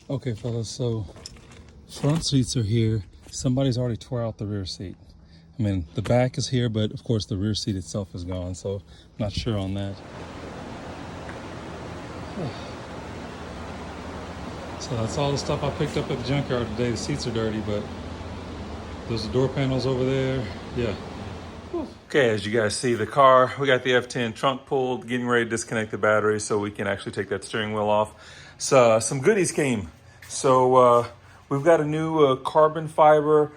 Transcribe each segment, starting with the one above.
Okay, fellas, so front seats are here. Somebody's already tore out the rear seat. I mean, the back is here, but of course the rear seat itself is gone, so I'm not sure on that. So that's all the stuff I picked up at the junkyard today. The seats are dirty, but there's the door panels over there. Yeah. Okay, as you guys see, the car, we got the F10 trunk pulled, getting ready to disconnect the battery so we can actually take that steering wheel off. So some goodies came. So we've got a new carbon fiber.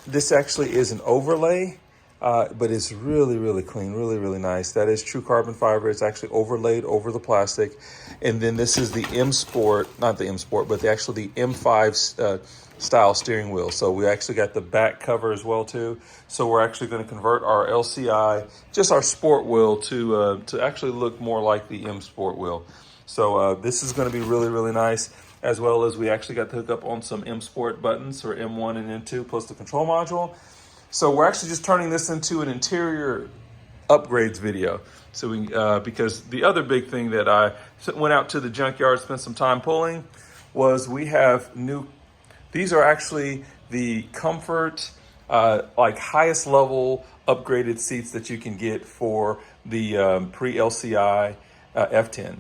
This actually is an overlay, but it's really, really clean, really, really nice. That is true carbon fiber. It's actually overlaid over the plastic. And then this is the M Sport, not the M Sport, but the M5 style steering wheel. So we actually got the back cover as well too. So we're actually going to convert our LCI, just our sport wheel, to actually look more like the M Sport wheel. So this is going to be really, really nice, as well as we actually got to hook up on some M Sport buttons for M1 and M2 plus the control module. So we're actually just turning this into an interior upgrades video. So we, because the other big thing that I went out to the junkyard, spent some time pulling, was we have new, these are actually the comfort, like highest level upgraded seats that you can get for the pre-LCI F10.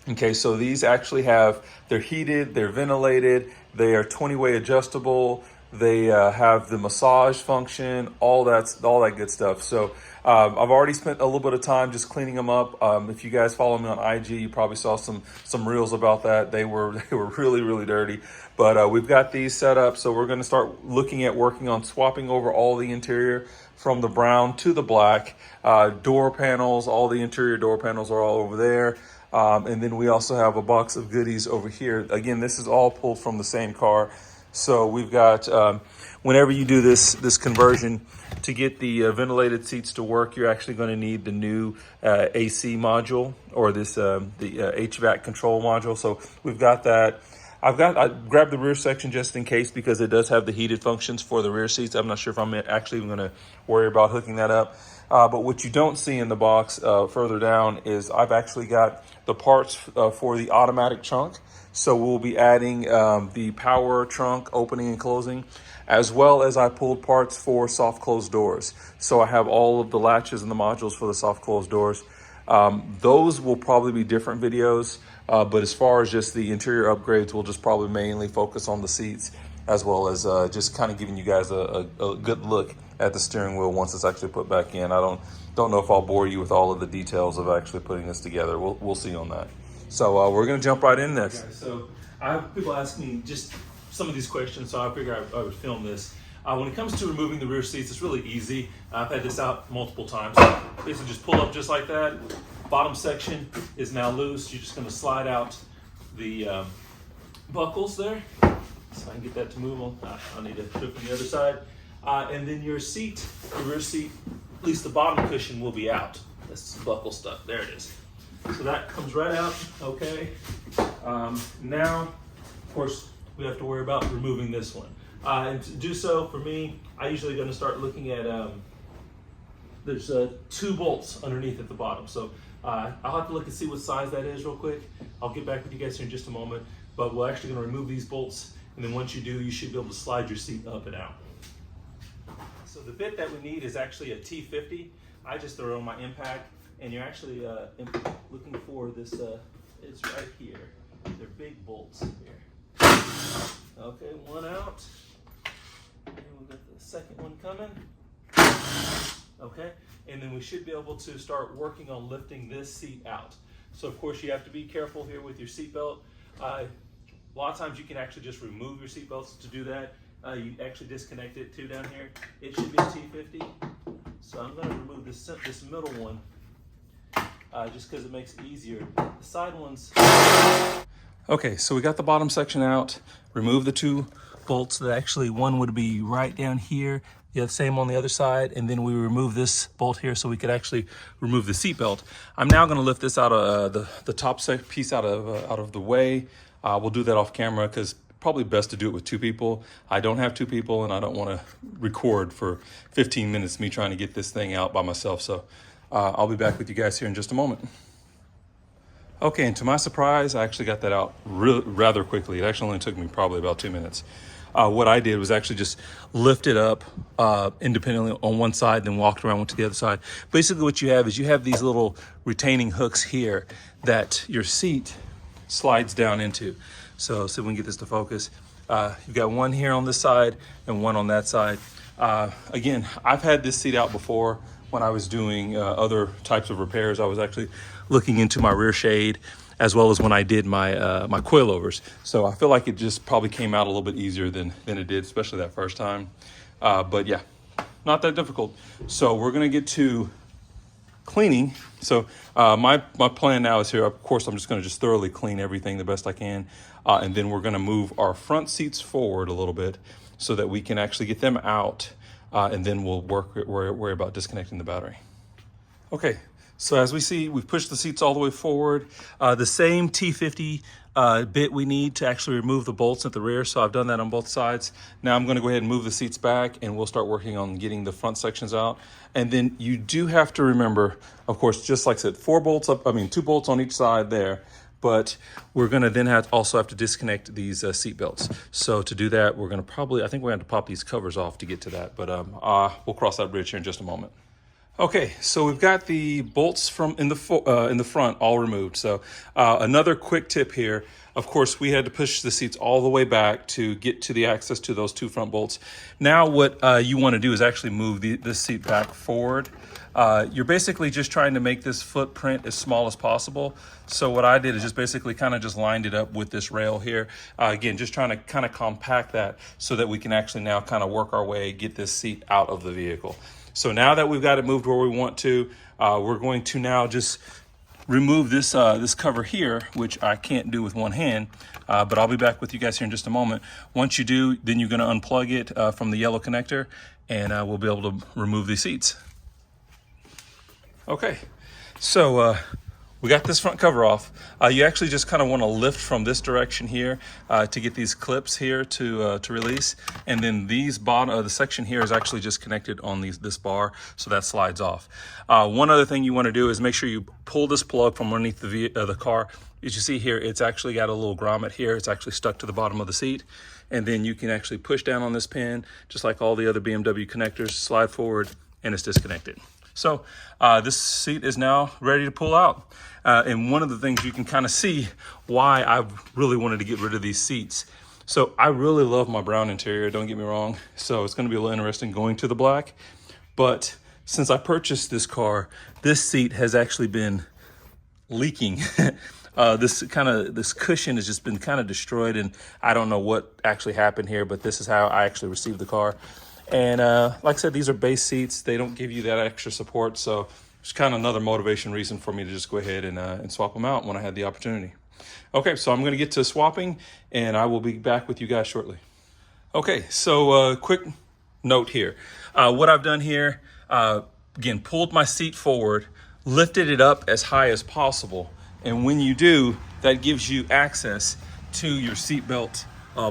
Okay, so these actually they're heated, they're ventilated, they are 20-way adjustable, they have the massage function, all that good stuff. So I've already spent a little bit of time just cleaning them up. If you guys follow me on IG, you probably saw some reels about that. They were really, really dirty. But we've got these set up, so we're going to start working on swapping over all the interior from the brown to the black. Door panels, all the interior door panels are all over there. And then we also have a box of goodies over here. Again, this is all pulled from the same car. So we've got, whenever you do this conversion, to get the ventilated seats to work, you're actually going to need the new AC module, or the HVAC control module. So we've got that. I grabbed the rear section just in case, because it does have the heated functions for the rear seats. I'm not sure if I'm actually even going to worry about hooking that up. But what you don't see in the box further down is I've actually got the parts for the automatic trunk. So we'll be adding the power trunk opening and closing, as well as I pulled parts for soft closed doors. So I have all of the latches and the modules for the soft closed doors. Those will probably be different videos, but as far as just the interior upgrades, we'll just probably mainly focus on the seats, as well as just kind of giving you guys a good look at the steering wheel once it's actually put back in. I don't know if I'll bore you with all of the details of actually putting this together. We'll see on that. So we're gonna jump right in this. Okay, so I have people ask me just some of these questions, so I figured I would film this. When it comes to removing the rear seats, it's really easy. I've had this out multiple times. Basically just pull up just like that. Bottom section is now loose. You're just gonna slide out the buckles there. So I can get that to move on. I need to put it from the other side. And then your seat, the rear seat, at least the bottom cushion will be out. This buckle stuff, there it is. So that comes right out, okay. Now, of course, we have to worry about removing this one. And to do so, for me, I usually gonna start looking at, there's 2 bolts underneath at the bottom. So I'll have to look and see what size that is real quick. I'll get back with you guys here in just a moment, but we're actually gonna remove these bolts. And then once you do, you should be able to slide your seat up and out. So the bit that we need is actually a T50. I just throw it on my impact, and you're actually looking for this, it's right here. They're big bolts here. Okay, one out. And we've got the second one coming. Okay, and then we should be able to start working on lifting this seat out. So of course you have to be careful here with your seat belt. A lot of times you can actually just remove your seat belts to do that. You actually disconnect it too down here. It should be a T50. So I'm going to remove this middle one just because it makes it easier. The side ones. Okay, so we got the bottom section out. Remove the 2 bolts. That actually one would be right down here. The same on the other side, and then we remove this bolt here so we could actually remove the seat belt. I'm now going to lift this out of the top piece out of the way. We'll do that off camera because probably best to do it with 2 people. I don't have 2 people, and I don't want to record for 15 minutes me trying to get this thing out by myself. So I'll be back with you guys here in just a moment. Okay, and to my surprise, I actually got that out rather quickly. It actually only took me probably about 2 minutes. What I did was actually just lift it up independently on one side, then walked around, went to the other side. Basically what you have is you have these little retaining hooks here that your seat slides down into. So see if we can get this to focus. You've got one here on this side and one on that side. Again, I've had this seat out before when I was doing other types of repairs. I was actually looking into my rear shade as well as when I did my my coilovers. So I feel like it just probably came out a little bit easier than it did, especially that first time. But yeah, not that difficult. So we're gonna get to cleaning. So my plan now is here. Of course, I'm just going to just thoroughly clean everything the best I can. And then we're going to move our front seats forward a little bit so that we can actually get them out. And then we'll worry about disconnecting the battery. Okay, so as we see, we've pushed the seats all the way forward. The same T50 bit we need to actually remove the bolts at the rear. So I've done that on both sides. Now I'm going to go ahead and move the seats back and we'll start working on getting the front sections out. And then you do have to remember, of course, just like I said, 2 bolts on each side there. But we're going to then also have to disconnect these seat belts. So to do that, we're going to I think we're going to pop these covers off to get to that. But we'll cross that bridge here in just a moment. Okay, so we've got the bolts in the front all removed. So another quick tip here. Of course, we had to push the seats all the way back to get to the access to those 2 front bolts. Now what you want to do is actually move this seat back forward. You're basically just trying to make this footprint as small as possible. So what I did is just basically kind of just lined it up with this rail here. Again, just trying to kind of compact that so that we can actually now kind of work our way, get this seat out of the vehicle. So now that we've got it moved where we want to, we're going to now just remove this cover here, which I can't do with one hand, but I'll be back with you guys here in just a moment. Once you do, then you're going to unplug it from the yellow connector, and we'll be able to remove these seats. Okay, so we got this front cover off. You actually just kind of want to lift from this direction here to get these clips here to release. And then the section here is actually just connected on this bar, so that slides off. One other thing you want to do is make sure you pull this plug from underneath the car. As you see here, it's actually got a little grommet here. It's actually stuck to the bottom of the seat. And then you can actually push down on this pin, just like all the other BMW connectors, slide forward, and it's disconnected. So this seat is now ready to pull out. And one of the things you can kind of see why I really wanted to get rid of these seats. So I really love my brown interior, don't get me wrong. So it's going to be a little interesting going to the black. But since I purchased this car, this seat has actually been leaking. This cushion has just been kind of destroyed, and I don't know what actually happened here, but this is how I actually received the car. And like I said, these are base seats. They don't give you that extra support. So it's kind of another motivation reason for me to just go ahead and swap them out when I had the opportunity. Okay, so I'm going to get to swapping, and I will be back with you guys shortly. Okay, so quick note here. What I've done here, again, pulled my seat forward, lifted it up as high as possible. And when you do, that gives you access to your seatbelt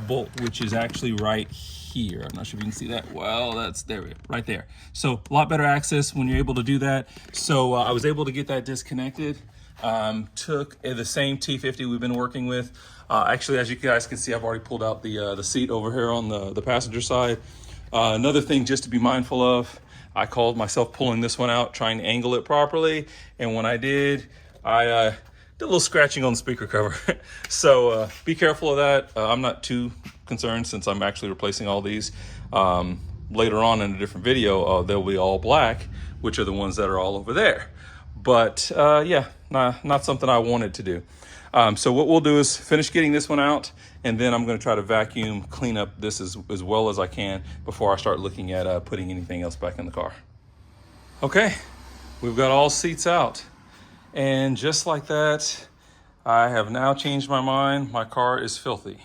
bolt, which is actually right here. I'm not sure if you can see that. Well, that's there, right there. So a lot better access when you're able to do that. So I was able to get that disconnected. Took the same T50 we've been working with. Actually, as you guys can see, I've already pulled out the seat over here on the passenger side. Another thing just to be mindful of, I called myself pulling this one out, trying to angle it properly. And when I did, I did a little scratching on the speaker cover. So be careful of that. I'm not too concerned since I'm actually replacing all these. Later on in a different video, they'll be all black, which are the ones that are all over there. But yeah, not something I wanted to do. So what we'll do is finish getting this one out, and then I'm going to try to vacuum clean up this as well as I can before I start looking at putting anything else back in the car. Okay, we've got all seats out. And just like that, I have now changed my mind. My car is filthy.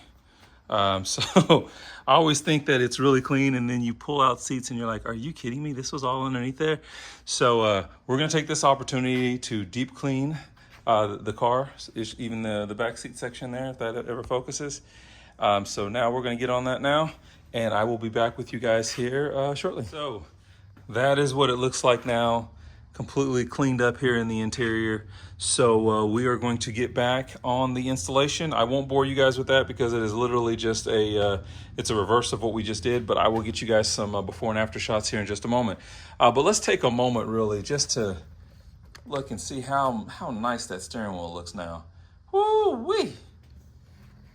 So I always think that it's really clean, and then you pull out seats and you're like, are you kidding me? This was all underneath there. So we're gonna take this opportunity to deep clean the car, even the back seat section there, if that ever focuses. So now we're gonna get on that now, and I will be back with you guys here shortly. So that is what it looks like now. completely cleaned up here in the interior. So we are going to get back on the installation. I won't bore you guys with that because it is literally just it's a reverse of what we just did, but I will get you guys some before and after shots here in just a moment. But let's take a moment really just to look and see how nice that steering wheel looks now. Woo-wee!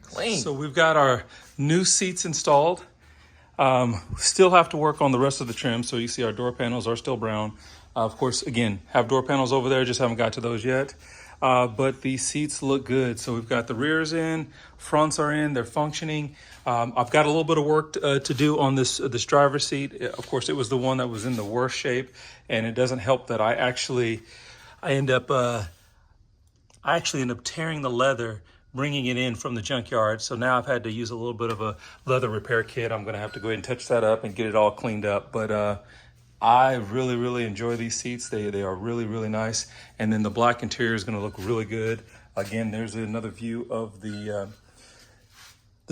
Clean. So we've got our new seats installed. Still have to work on the rest of the trim. So you see our door panels are still brown. Of course, again, have door panels over there, just haven't got to those yet. But the seats look good. So we've got the rears in, fronts are in, they're functioning. I've got a little bit of work to do on this driver's seat. Of course, it was the one that was in the worst shape, and it doesn't help that I actually end up tearing the leather, bringing it in from the junkyard. So now I've had to use a little bit of a leather repair kit. I'm gonna have to go ahead and touch that up and get it all cleaned up. But I really enjoy these seats. They are really nice. And then the black interior is gonna look really good. Again, there's another view of the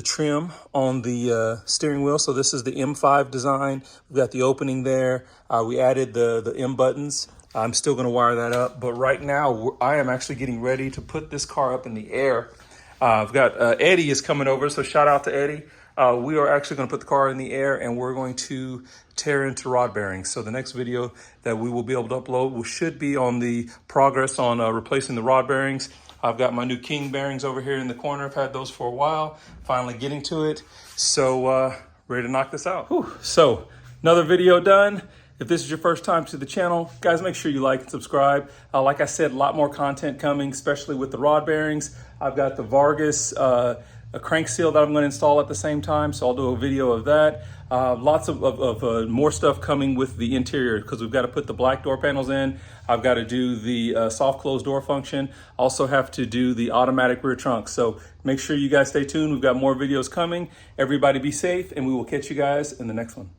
trim on the steering wheel. So this is the M5 design. We've got the opening there. We added the M buttons. I'm still gonna wire that up. But right now, I am actually getting ready to put this car up in the air. I've got Eddie is coming over, so shout out to Eddie. We are actually going to put the car in the air and we're going to tear into rod bearings. So the next video that we will be able to upload should be on the progress on replacing the rod bearings. I've got my new King bearings over here in the corner. I've had those for a while, finally getting to it. So ready to knock this out. Whew. So another video done. If this is your first time to the channel, guys, make sure you like and subscribe. Like I said, a lot more content coming, especially with the rod bearings. I've got the Vargas a crank seal that I'm going to install at the same time, so I'll do a video of that. Lots of more stuff coming with the interior because we've got to put the black door panels in. I've got to do the soft close door function. Also have to do the automatic rear trunk. So make sure you guys stay tuned. We've got more videos coming. Everybody be safe, and we will catch you guys in the next one.